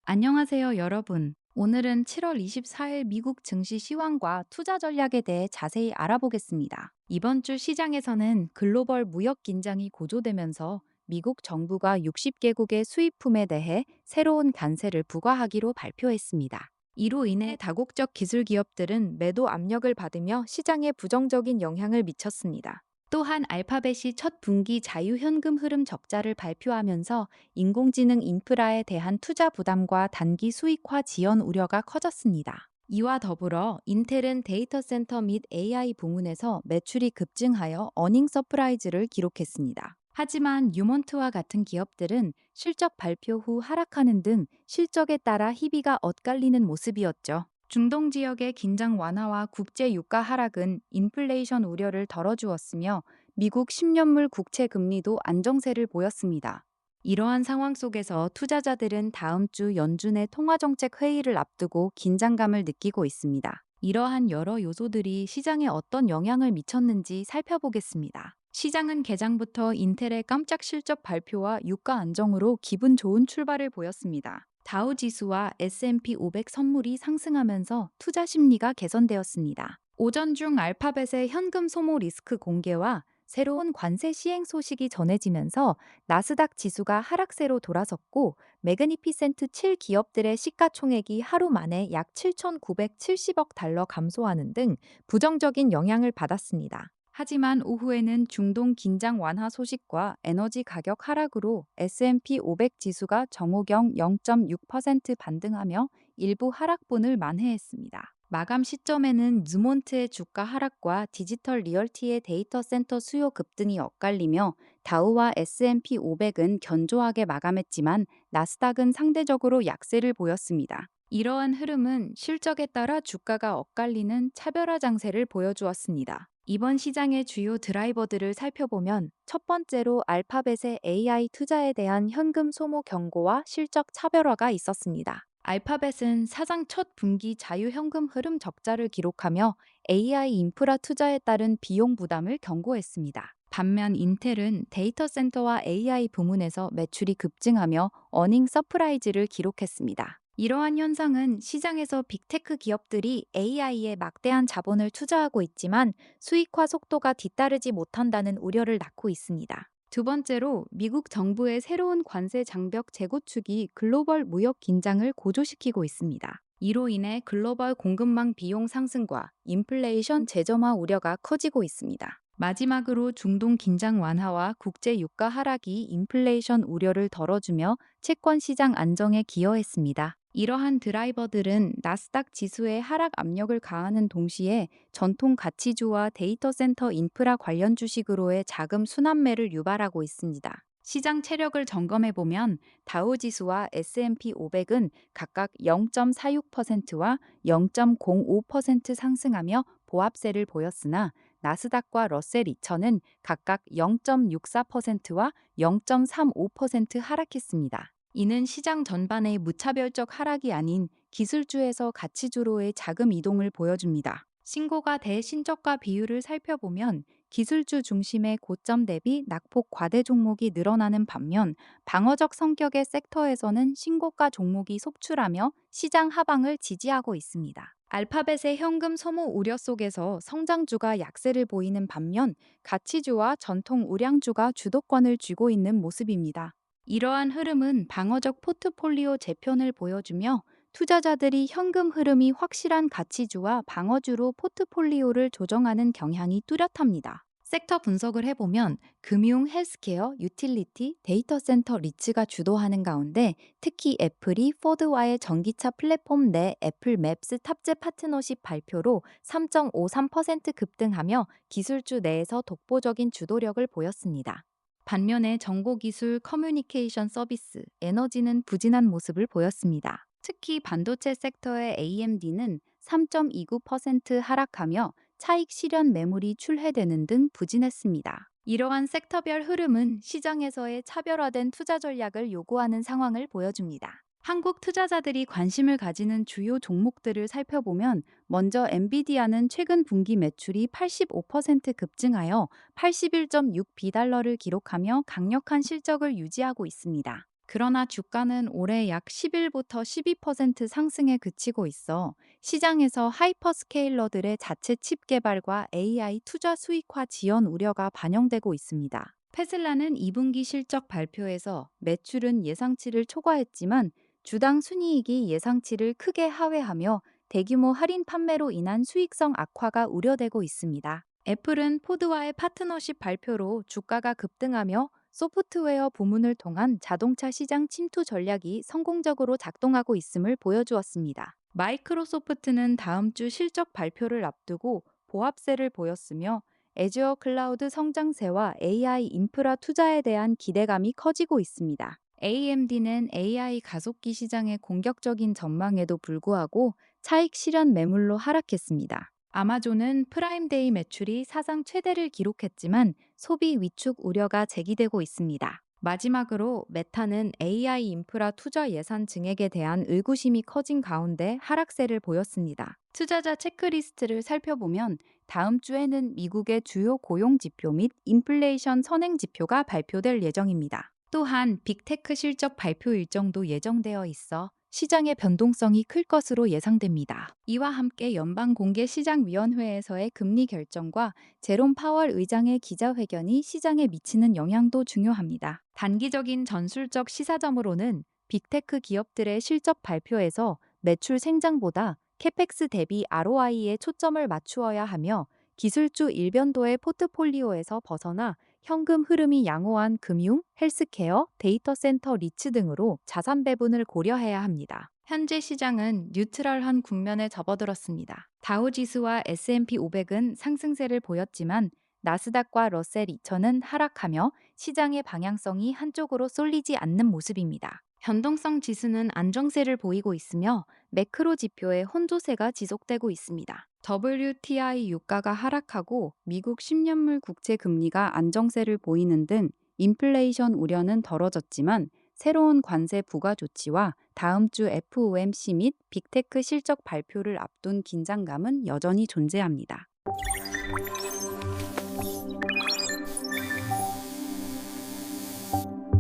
안녕하세요, 여러분. 오늘은 7월 24일 미국 증시 시황과 투자 전략에 대해 자세히 알아보겠습니다. 이번 주 시장에서는 글로벌 무역 긴장이 고조되면서 미국 정부가 60개국의 수입품에 대해 새로운 관세를 부과하기로 발표했습니다. 이로 인해 다국적 기술 기업들은 매도 압력을 받으며 시장에 부정적인 영향을 미쳤습니다. 또한 알파벳이 첫 분기 자유현금 흐름 적자를 발표하면서 인공지능 인프라에 대한 투자 부담과 단기 수익화 지연 우려가 커졌습니다. 이와 더불어 인텔은 데이터 센터 및 AI 부문에서 매출이 급증하여 어닝 서프라이즈를 기록했습니다. 하지만 유몬트와 같은 기업들은 실적 발표 후 하락하는 등 실적에 따라 희비가 엇갈리는 모습이었죠. 중동 지역의 긴장 완화와 국제 유가 하락은 인플레이션 우려를 덜어주었으며 미국 10년물 국채 금리도 안정세를 보였습니다. 이러한 상황 속에서 투자자들은 다음 주 연준의 통화정책 회의를 앞두고 긴장감을 느끼고 있습니다. 이러한 여러 요소들이 시장에 어떤 영향을 미쳤는지 살펴보겠습니다. 시장은 개장부터 인텔의 깜짝 실적 발표와 유가 안정으로 기분 좋은 출발을 보였습니다. 다우 지수와 S&P 500 선물이 상승하면서 투자 심리가 개선되었습니다. 오전 중 알파벳의 현금 소모 리스크 공개와 새로운 관세 시행 소식이 전해지면서 나스닥 지수가 하락세로 돌아섰고 매그니피센트 7 기업들의 시가총액이 하루 만에 약 7,970억 달러 감소하는 등 부정적인 영향을 받았습니다. 하지만 오후에는 중동 긴장 완화 소식과 에너지 가격 하락으로 S&P 500 지수가 정오경 0.6% 반등하며 일부 하락분을 만회했습니다. 마감 시점에는 즈몬트의 주가 하락과 디지털 리얼티의 데이터 센터 수요 급등이 엇갈리며 다우와 S&P 500은 견조하게 마감했지만 나스닥은 상대적으로 약세를 보였습니다. 이러한 흐름은 실적에 따라 주가가 엇갈리는 차별화 장세를 보여주었습니다. 이번 시장의 주요 드라이버들을 살펴보면 첫 번째로 알파벳의 AI 투자에 대한 현금 소모 경고와 실적 차별화가 있었습니다. 알파벳은 사상 첫 분기 자유현금 흐름 적자를 기록하며 AI 인프라 투자에 따른 비용 부담을 경고했습니다. 반면 인텔은 데이터 센터와 AI 부문에서 매출이 급증하며 어닝 서프라이즈를 기록했습니다. 이러한 현상은 시장에서 빅테크 기업들이 AI에 막대한 자본을 투자하고 있지만 수익화 속도가 뒤따르지 못한다는 우려를 낳고 있습니다. 두 번째로 미국 정부의 새로운 관세 장벽 재구축이 글로벌 무역 긴장을 고조시키고 있습니다. 이로 인해 글로벌 공급망 비용 상승과 인플레이션 재점화 우려가 커지고 있습니다. 마지막으로 중동 긴장 완화와 국제 유가 하락이 인플레이션 우려를 덜어주며 채권 시장 안정에 기여했습니다. 이러한 드라이버들은 나스닥 지수의 하락 압력을 가하는 동시에 전통 가치주와 데이터 센터 인프라 관련 주식으로의 자금 순환매를 유발하고 있습니다. 시장 체력을 점검해 보면 다우 지수와 S&P 500은 각각 0.46%와 0.05% 상승하며 보합세를 보였으나 나스닥과 러셀 2000은 각각 0.64%와 0.35% 하락했습니다. 이는 시장 전반의 무차별적 하락이 아닌 기술주에서 가치주로의 자금 이동을 보여줍니다. 신고가 대신저가 비율을 살펴보면 기술주 중심의 고점 대비 낙폭 과대 종목이 늘어나는 반면 방어적 성격의 섹터에서는 신고가 종목이 속출하며 시장 하방을 지지하고 있습니다. 알파벳의 현금 소모 우려 속에서 성장주가 약세를 보이는 반면 가치주와 전통 우량주가 주도권을 쥐고 있는 모습입니다. 이러한 흐름은 방어적 포트폴리오 재편을 보여주며 투자자들이 현금 흐름이 확실한 가치주와 방어주로 포트폴리오를 조정하는 경향이 뚜렷합니다. 섹터 분석을 해보면 금융, 헬스케어, 유틸리티, 데이터 센터 리츠가 주도하는 가운데 특히 애플이 포드와의 전기차 플랫폼 내 애플 맵스 탑재 파트너십 발표로 3.53% 급등하며 기술주 내에서 독보적인 주도력을 보였습니다. 반면에 정보기술, 커뮤니케이션 서비스, 에너지는 부진한 모습을 보였습니다. 특히 반도체 섹터의 AMD는 3.29% 하락하며 차익 실현 매물이 출회되는 등 부진했습니다. 이러한 섹터별 흐름은 시장에서의 차별화된 투자 전략을 요구하는 상황을 보여줍니다. 한국 투자자들이 관심을 가지는 주요 종목들을 살펴보면 먼저 엔비디아는 최근 분기 매출이 85% 급증하여 81.6비달러를 기록하며 강력한 실적을 유지하고 있습니다. 그러나 주가는 올해 약 11부터 12% 상승에 그치고 있어 시장에서 하이퍼스케일러들의 자체 칩 개발과 AI 투자 수익화 지연 우려가 반영되고 있습니다. 테슬라는 2분기 실적 발표에서 매출은 예상치를 초과했지만 주당 순이익이 예상치를 크게 하회하며 대규모 할인 판매로 인한 수익성 악화가 우려되고 있습니다. 애플은 포드와의 파트너십 발표로 주가가 급등하며 소프트웨어 부문을 통한 자동차 시장 침투 전략이 성공적으로 작동하고 있음을 보여주었습니다. 마이크로소프트는 다음 주 실적 발표를 앞두고 보합세를 보였으며 애즈어 클라우드 성장세와 AI 인프라 투자에 대한 기대감이 커지고 있습니다. AMD는 AI 가속기 시장의 공격적인 전망에도 불구하고 차익 실현 매물로 하락했습니다. 아마존은 프라임데이 매출이 사상 최대를 기록했지만 소비 위축 우려가 제기되고 있습니다. 마지막으로 메타는 AI 인프라 투자 예산 증액에 대한 의구심이 커진 가운데 하락세를 보였습니다. 투자자 체크리스트를 살펴보면 다음 주에는 미국의 주요 고용 지표 및 인플레이션 선행 지표가 발표될 예정입니다. 또한 빅테크 실적 발표 일정도 예정되어 있어 시장의 변동성이 클 것으로 예상됩니다. 이와 함께 연방공개시장위원회에서의 금리 결정과 제롬 파월 의장의 기자회견이 시장에 미치는 영향도 중요합니다. 단기적인 전술적 시사점으로는 빅테크 기업들의 실적 발표에서 매출 생장보다 캐펙스 대비 ROI에 초점을 맞추어야 하며 기술주 일변도의 포트폴리오에서 벗어나 현금 흐름이 양호한 금융, 헬스케어, 데이터 센터 리츠 등으로 자산 배분을 고려해야 합니다. 현재 시장은 뉴트럴한 국면에 접어들었습니다. 다우지수와 S&P 500은 상승세를 보였지만 나스닥과 러셀 2000은 하락하며 시장의 방향성이 한쪽으로 쏠리지 않는 모습입니다. 변동성 지수는 안정세를 보이고 있으며 매크로 지표의 혼조세가 지속되고 있습니다. WTI 유가가 하락하고 미국 10년물 국채 금리가 안정세를 보이는 등 인플레이션 우려는 덜어졌지만 새로운 관세 부과 조치와 다음 주 FOMC 및 빅테크 실적 발표를 앞둔 긴장감은 여전히 존재합니다.